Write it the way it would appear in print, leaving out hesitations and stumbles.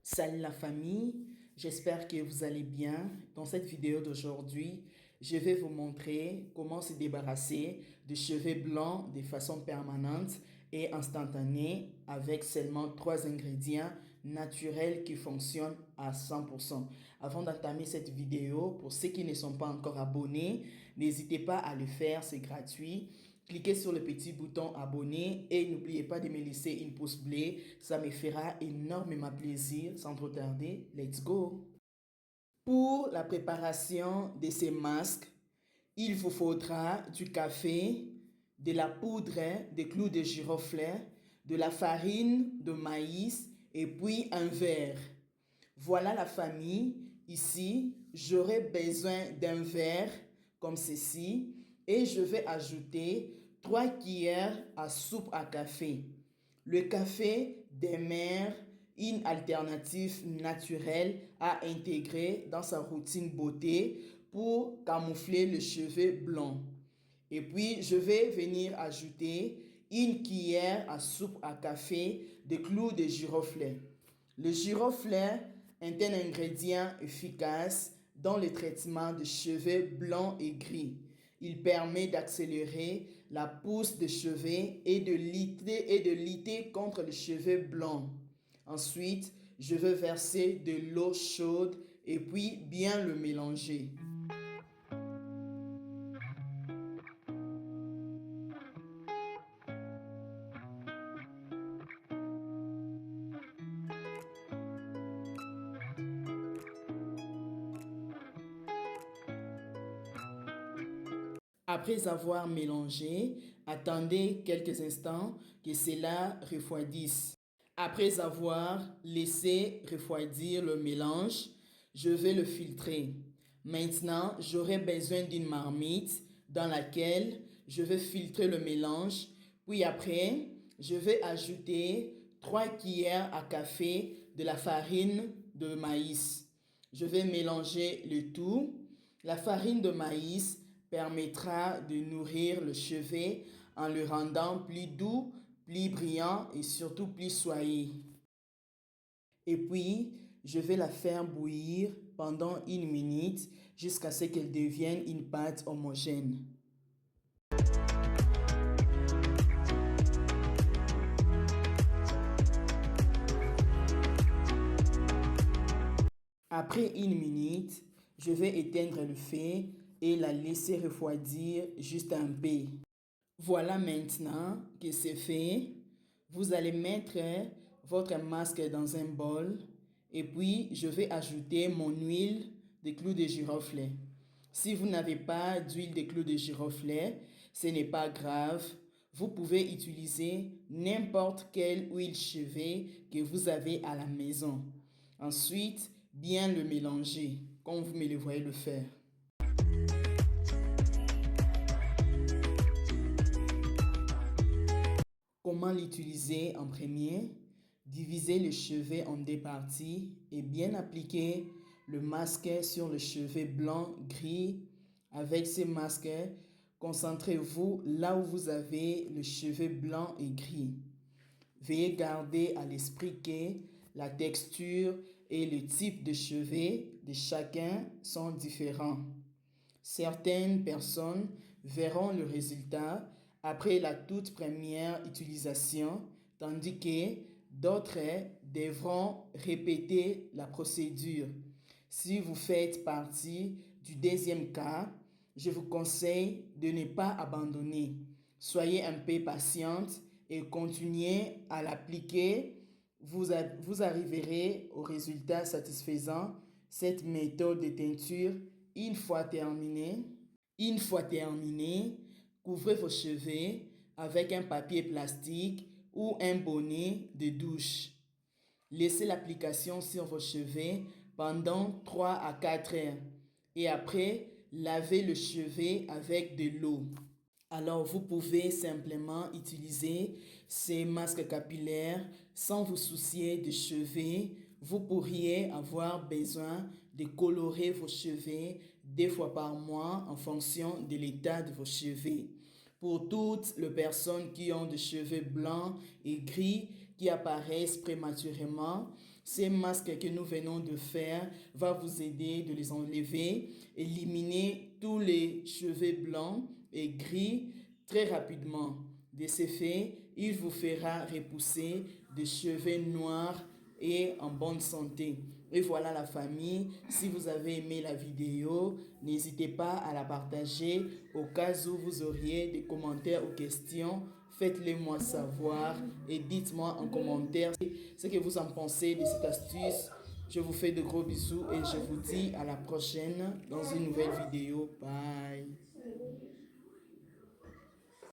Salut la famille, j'espère que vous allez bien. Dans cette vidéo d'aujourd'hui, je vais vous montrer comment se débarrasser de cheveux blancs de façon permanente et instantanée avec seulement 3 ingrédients naturels qui fonctionnent à 100%. Avant d'entamer cette vidéo, pour ceux qui ne sont pas encore abonnés, n'hésitez pas à le faire, c'est gratuit. Cliquez sur le petit bouton abonner et n'oubliez pas de me laisser une pouce bleue. Ça me fera énormément plaisir. Sans trop tarder, let's go! Pour la préparation de ces masques, il vous faudra du café, de la poudre de clous de girofle, de la farine de maïs et puis un verre. Voilà la famille. Ici, j'aurai besoin d'un verre comme ceci et je vais ajouter 3 cuillères à soupe à café. Le café demeure une alternative naturelle à intégrer dans sa routine beauté pour camoufler le cheveu blanc. Et puis, je vais venir ajouter une cuillère à soupe à café de clous de girofle. Le girofle est un ingrédient efficace dans le traitement de cheveux blancs et gris. Il permet d'accélérer la pousse de cheveux et de lutter contre les cheveux blancs. Ensuite, je vais verser de l'eau chaude et puis bien le mélanger. Après avoir mélangé, attendez quelques instants que cela refroidisse. Après avoir laissé refroidir le mélange, je vais le filtrer. Maintenant, j'aurai besoin d'une marmite dans laquelle je vais filtrer le mélange. Puis après, je vais ajouter 3 cuillères à café de la farine de maïs. Je vais mélanger le tout. La farine de maïs permettra de nourrir le cheveu en le rendant plus doux, plus brillant et surtout plus soyeux. Et puis, je vais la faire bouillir pendant 1 minute jusqu'à ce qu'elle devienne une pâte homogène. Après 1 minute, je vais éteindre le feu et la laisser refroidir juste un peu. Voilà maintenant que c'est fait. Vous allez mettre votre masque dans un bol et puis je vais ajouter mon huile de clous de girofle. Si vous n'avez pas d'huile de clous de girofle, ce n'est pas grave. Vous pouvez utiliser n'importe quelle huile cheveux que vous avez à la maison. Ensuite, bien le mélanger, comme vous me le voyez le faire. Comment l'utiliser en premier? Divisez le cheveu en 2 parties et bien appliquer le masque sur le cheveu blanc gris. Avec ce masque, concentrez-vous là où vous avez le cheveu blanc et gris. Veuillez garder à l'esprit que la texture et le type de cheveux de chacun sont différents. Certaines personnes verront le résultat après la toute première utilisation, tandis que d'autres devront répéter la procédure. Si vous faites partie du deuxième cas, je vous conseille de ne pas abandonner. Soyez un peu patiente et continuez à l'appliquer. Vous arriverez au résultat satisfaisant. Cette méthode de teinture, une fois terminée, couvrez vos cheveux avec un papier plastique ou un bonnet de douche. Laissez l'application sur vos cheveux pendant 3 à 4 heures et après, lavez le cheveu avec de l'eau. Alors, vous pouvez simplement utiliser ces masques capillaires sans vous soucier de cheveux. Vous pourriez avoir besoin de colorer vos cheveux 2 fois par mois en fonction de l'état de vos cheveux. Pour toutes les personnes qui ont des cheveux blancs et gris qui apparaissent prématurément, Ces masques que nous venons de faire va vous aider de les enlever, éliminer tous les cheveux blancs et gris très rapidement. De ce fait, il vous fera repousser des cheveux noirs et en bonne santé. Et voilà la famille, si vous avez aimé la vidéo, n'hésitez pas à la partager au cas où vous auriez des commentaires ou questions. Faites-les moi savoir et dites-moi en commentaire ce que vous en pensez de cette astuce. Je vous fais de gros bisous et je vous dis à la prochaine dans une nouvelle vidéo. Bye!